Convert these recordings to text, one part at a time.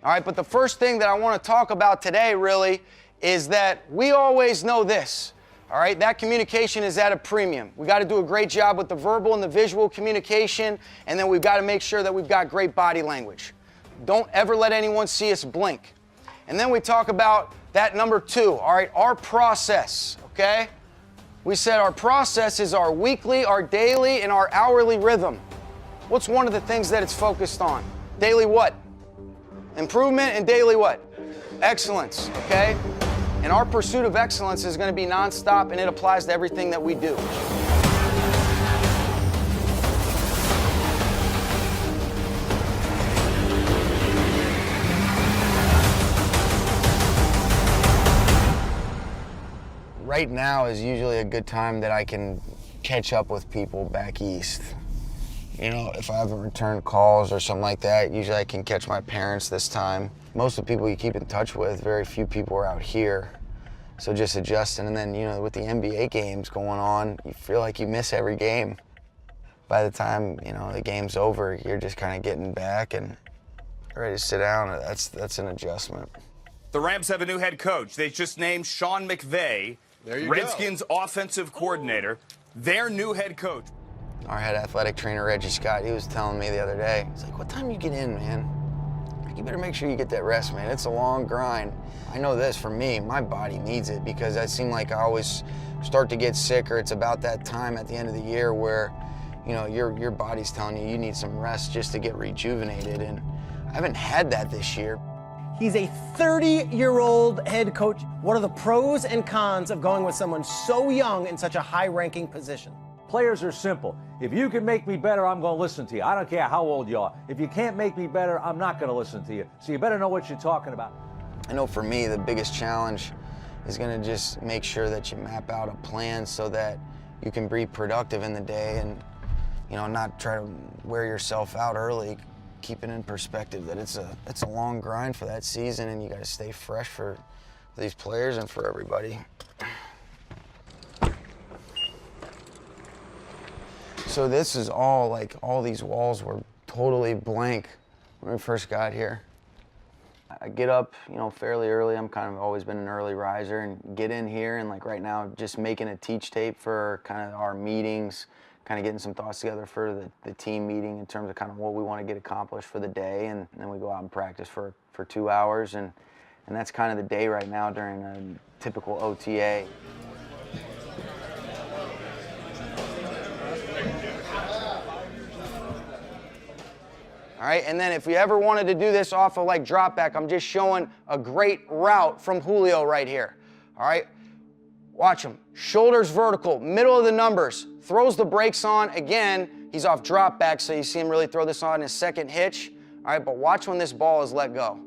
All right, but the first thing that I want to talk about today really is that we always know this. All right, that communication is at a premium. We got to do a great job with the verbal and the visual communication, and then we've got to make sure that we've got great body language. Don't ever let anyone see us blink. And then we talk about that number 2, all right, our process, okay? We said our process is our weekly, our daily, and our hourly rhythm. What's one of the things that it's focused on? Daily what? Improvement, and daily what? Excellence, okay? And our pursuit of excellence is going to be nonstop, and it applies to everything that we do. Right now is usually a good time that I can catch up with people back east. You know, if I have return calls or something like that, usually I can catch my parents this time. Most of the people you keep in touch with, very few people are out here. So just adjusting, and then, you know, with the NBA games going on, you feel like you miss every game. By the time, you know, the game's over, you're just kind of getting back and ready to sit down. That's an adjustment. The Rams have a new head coach. They just named Sean McVay, Redskins offensive coordinator, their new head coach. Our head athletic trainer, Reggie Scott, he was telling me the other day, he's like, what time you get in, man? Like, you better make sure you get that rest, man. It's a long grind. I know this, for me, my body needs it because I seem like I always start to get sick, or it's about that time at the end of the year where, you know, your body's telling you need some rest just to get rejuvenated, and I haven't had that this year. He's a 30-year-old head coach. What are the pros and cons of going with someone so young in such a high-ranking position? Players are simple. If you can make me better, I'm going to listen to you. I don't care how old you are. If you can't make me better, I'm not going to listen to you. So you better know what you're talking about. I know for me, the biggest challenge is going to just make sure that you map out a plan so that you can be productive in the day and, you know, not try to wear yourself out early. Keep it in perspective that it's a long grind for that season, and you got to stay fresh for these players and for everybody. So this is all, like, all these walls were totally blank when we first got here. I get up, you know, fairly early. I'm kind of always been an early riser, and get in here, and like right now, just making a teach tape for kind of our meetings, kind of getting some thoughts together for the team meeting in terms of kind of what we want to get accomplished for the day, and then we go out and practice for 2 hours, and that's kind of the day right now during a typical OTA. All right, and then if you ever wanted to do this off of like drop back, I'm just showing a great route from Julio right here. All right, watch him. Shoulders vertical, middle of the numbers, throws the brakes on. Again, he's off drop back, so you see him really throw this on his second hitch. All right, but watch when this ball is let go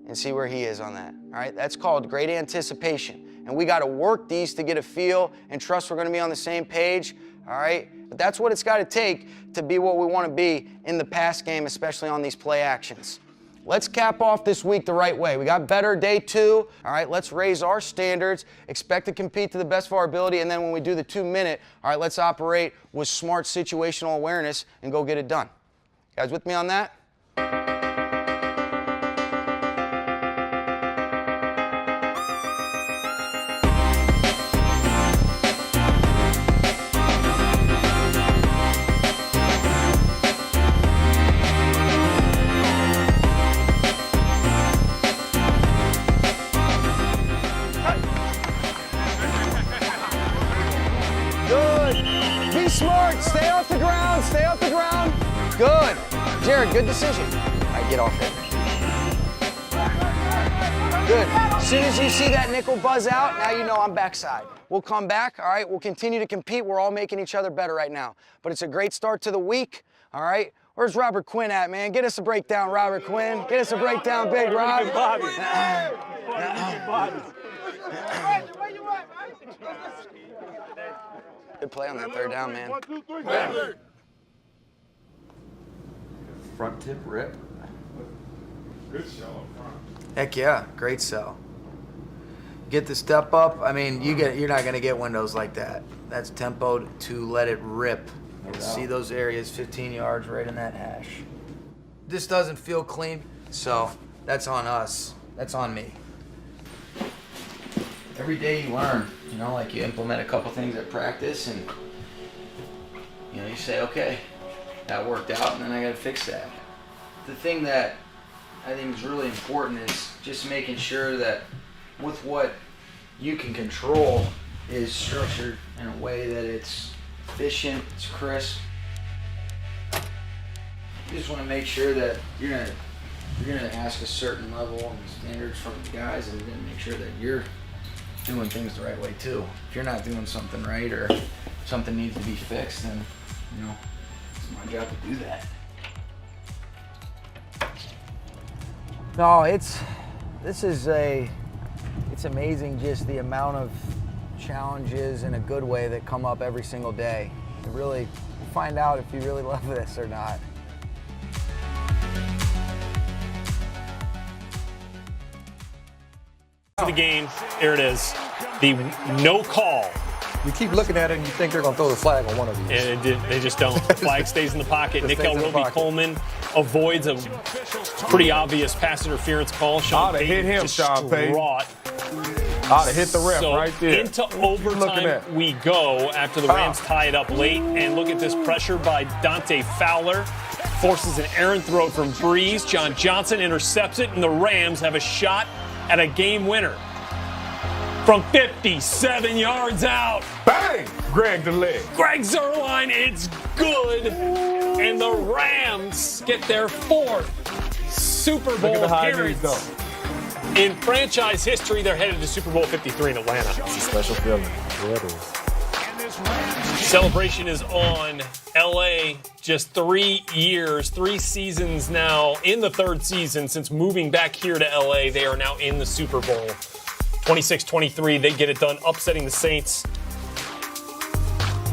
and see where he is on that. All right, that's called great anticipation. And we got to work these to get a feel and trust we're going to be on the same page. All right, but that's what it's got to take to be what we want to be in the pass game, especially on these play actions. Let's cap off this week the right way. We got better day 2. All right, let's raise our standards, expect to compete to the best of our ability, and then when we do the 2-minute, all right, let's operate with smart situational awareness and go get it done. You guys with me on that? Smart, stay off the ground, stay off the ground. Good. Jared, good decision. All right, get off it. Good. As soon as you see that nickel buzz out, now you know I'm backside. We'll come back, all right? We'll continue to compete. We're all making each other better right now. But it's a great start to the week, all right? Where's Robert Quinn at, man? Get us a breakdown, Robert Quinn. Get us a breakdown, Big Rob. Good play on that third down, man. 1, 2, 3, Front tip rip. Good sell up front. Heck yeah, great sell. Get the step up. I mean, you're not gonna get windows like that. That's tempoed to let it rip. See those areas, 15 yards right in that hash. This doesn't feel clean, so that's on us. That's on me. Every day you learn, you know, like you implement a couple things at practice and, you know, you say, okay, that worked out and then I got to fix that. The thing that I think is really important is just making sure that with what you can control is structured in a way that it's efficient, it's crisp. You just want to make sure that you're gonna ask a certain level and standards from the guys, and you're gonna make sure that you're doing things the right way too. If you're not doing something right or something needs to be fixed, then you know it's my job to do that. No, it's amazing just the amount of challenges in a good way that come up every single day. You really find out if you really love this or not. The game, here it is, the no call. You keep looking at it and you think they're going to throw the flag on one of these. And they just don't. The flag stays in the pocket. Nickel Roby-Coleman avoids a pretty obvious pass interference call. Sean I'd have hit him, Sean Payton. I'd have hit the ref right there. Into overtime we go after the Rams tie it up late. And look at this pressure by Dante Fowler. Forces an errant throw from Breeze. John Johnson intercepts it, and the Rams have a shot at a game winner from 57 yards out. Bang! Greg the leg. Greg Zuerlein, it's good. And the Rams get their 4th Super Bowl appearance. In franchise history, they're headed to Super Bowl 53 in Atlanta. It's a special feeling. Yeah, it is. Celebration is on. LA, just 3 years, 3 seasons now, in the 3rd season since moving back here to LA. They are now in the Super Bowl. 26-23, they get it done, upsetting the Saints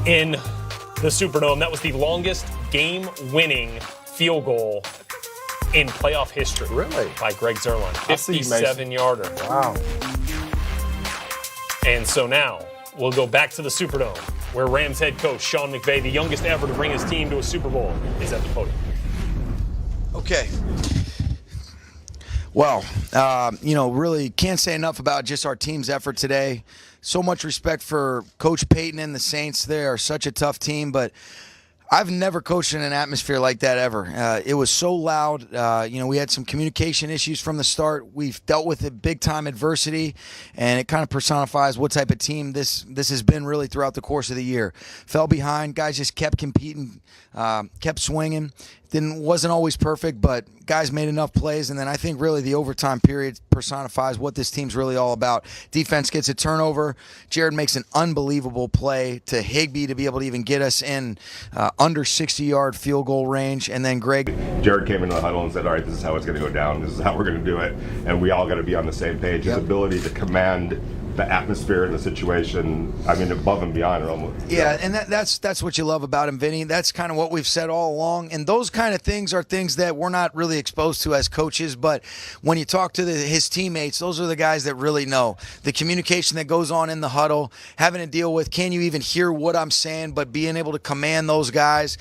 in the Superdome. That was the longest game-winning field goal in playoff history. Really? By Greg Zuerlein. 57-yarder. Wow. And so now we'll go back to the Superdome, where Rams head coach Sean McVay, the youngest ever to bring his team to a Super Bowl, is at the podium. Okay. Well, really can't say enough about just our team's effort today. So much respect for Coach Payton and the Saints. They are such a tough team, but I've never coached in an atmosphere like that ever. It was so loud. We had some communication issues from the start. We've dealt with it, big-time adversity, and it kind of personifies what type of team this has been really throughout the course of the year. Fell behind. Guys just kept competing, kept swinging. Wasn't always perfect, but guys made enough plays, and then I think really the overtime period personifies what this team's really all about. Defense gets a turnover. Jared makes an unbelievable play to Higbee to be able to even get us in under 60-yard field goal range, and then Greg. Jared came into the huddle and said, all right, this is how it's going to go down. This is how we're going to do it, and we all got to be on the same page. His ability to command the atmosphere and the situation, I mean, above and beyond. Almost, yeah, and that's what you love about him, Vinny. That's kind of what we've said all along. And those kind of things are things that we're not really exposed to as coaches. But when you talk to his teammates, those are the guys that really know. The communication that goes on in the huddle, having to deal with, can you even hear what I'm saying, but being able to command those guys,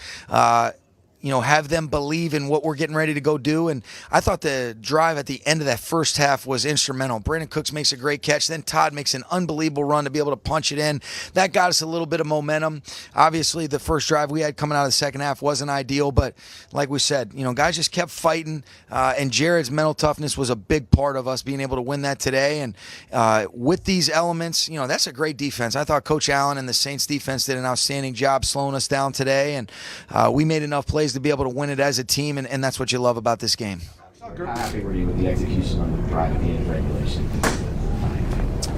have them believe in what we're getting ready to go do. And I thought the drive at the end of that first half was instrumental. Brandon Cooks makes a great catch. Then Todd makes an unbelievable run to be able to punch it in. That got us a little bit of momentum. Obviously, the first drive we had coming out of the second half wasn't ideal, but like we said, guys just kept fighting, and Jared's mental toughness was a big part of us being able to win that today. And with these elements, that's a great defense. I thought Coach Allen and the Saints defense did an outstanding job slowing us down today, and we made enough plays to be able to win it as a team, and that's what you love about this game. How happy were you with the execution on the drive at the end of regulation?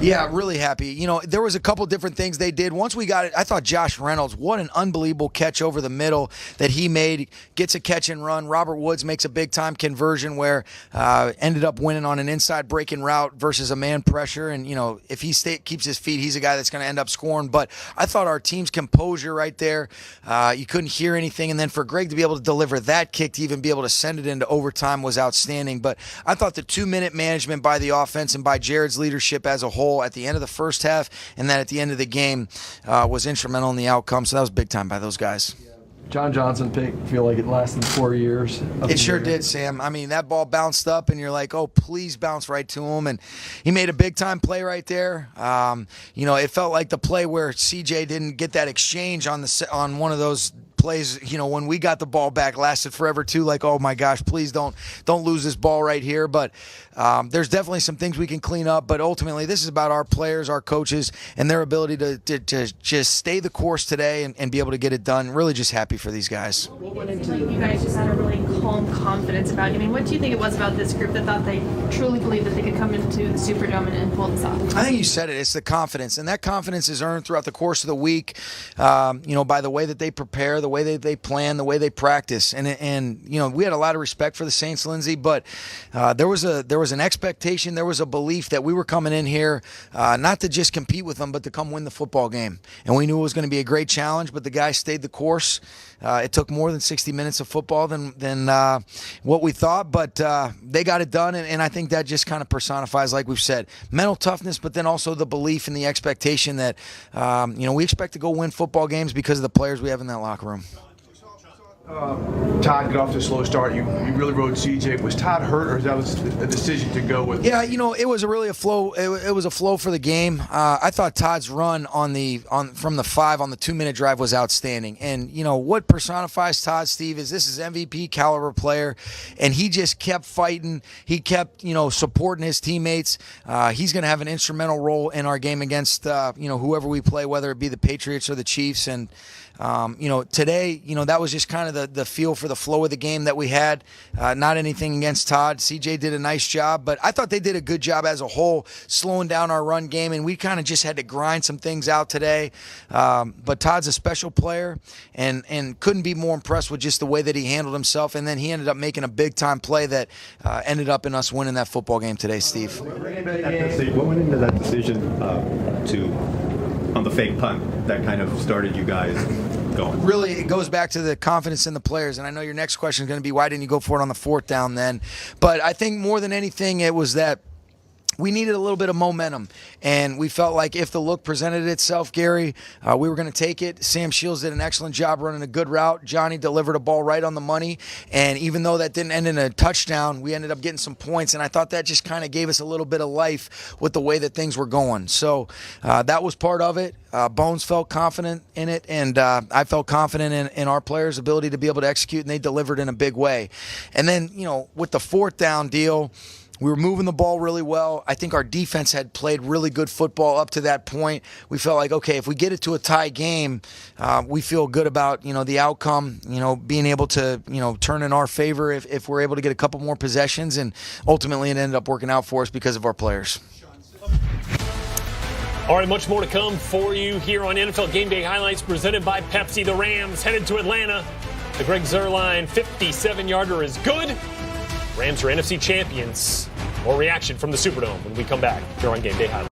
Yeah, really happy. There was a couple different things they did. Once we got it, I thought Josh Reynolds, what an unbelievable catch over the middle that he made. Gets a catch and run. Robert Woods makes a big-time conversion where ended up winning on an inside breaking route versus a man pressure. And, if he keeps his feet, he's a guy that's going to end up scoring. But I thought our team's composure right there, you couldn't hear anything. And then for Greg to be able to deliver that kick to even be able to send it into overtime was outstanding. But I thought the 2-minute management by the offense and by Jared's leadership as a whole at the end of the first half and then at the end of the game was instrumental in the outcome. So that was big time by those guys. John Johnson pick feel like it lasted 4 years. It sure did, Sam. I mean, that ball bounced up, and you're like, oh, please bounce right to him. And he made a big-time play right there. It felt like the play where CJ didn't get that exchange on one of those plays, when we got the ball back, lasted forever too. Like, oh my gosh, please don't lose this ball right here. But there's definitely some things we can clean up. But ultimately, this is about our players, our coaches, and their ability to just stay the course today and be able to get it done. Really just happy for these guys. You guys just had a really calm confidence about it. I mean, what do you think it was about this group that thought they truly believed that they could come into the Superdome and pull this off? I think you said it. It's the confidence, and that confidence is earned throughout the course of the week. By the way that they prepare, the way that they plan, the way they practice, and we had a lot of respect for the Saints, Lindsey. But there was an expectation, there was a belief that we were coming in here not to just compete with them, but to come win the football game. And we knew it was going to be a great challenge. But the guys stayed the course. It took more than 60 minutes of football than what we thought, but they got it done, and I think that just kind of personifies, like we've said, mental toughness, but then also the belief and the expectation that we expect to go win football games because of the players we have in that locker room. Todd got off to a slow start. You really rode CJ. Was Todd hurt, or that was a decision to go with? Yeah, it was really a flow. It was a flow for the game. I thought Todd's run from the 5 on the 2-minute drive was outstanding. And what personifies Todd, Steve, is this is MVP caliber player, and he just kept fighting. He kept supporting his teammates. He's going to have an instrumental role in our game against whoever we play, whether it be the Patriots or the Chiefs. And today, that was just kind of the feel for the flow of the game that we had. Not anything against Todd. CJ did a nice job, but I thought they did a good job as a whole, slowing down our run game, and we kind of just had to grind some things out today. But Todd's a special player, and couldn't be more impressed with just the way that he handled himself, and then he ended up making a big-time play that ended up in us winning that football game today, Steve. What went into that decision on the fake punt that kind of started you guys going? Really, it goes back to the confidence in the players. And I know your next question is going to be, why didn't you go for it on the 4th down then? But I think more than anything, it was that we needed a little bit of momentum, and we felt like if the look presented itself, Gary, we were going to take it. Sam Shields did an excellent job running a good route. Johnny delivered a ball right on the money, and even though that didn't end in a touchdown, we ended up getting some points, and I thought that just kind of gave us a little bit of life with the way that things were going. So that was part of it. Bones felt confident in it, and I felt confident in our players' ability to be able to execute, and they delivered in a big way. And then, with the 4th down deal, we were moving the ball really well. I think our defense had played really good football up to that point. We felt like, okay, if we get it to a tie game, we feel good about, the outcome, being able to, turn in our favor if we're able to get a couple more possessions. And ultimately it ended up working out for us because of our players. All right, much more to come for you here on NFL Game Day Highlights presented by Pepsi. The Rams headed to Atlanta. The Greg Zuerlein 57-yarder is good. Rams are NFC champions. More reaction from the Superdome when we come back here on Game Day Highlights.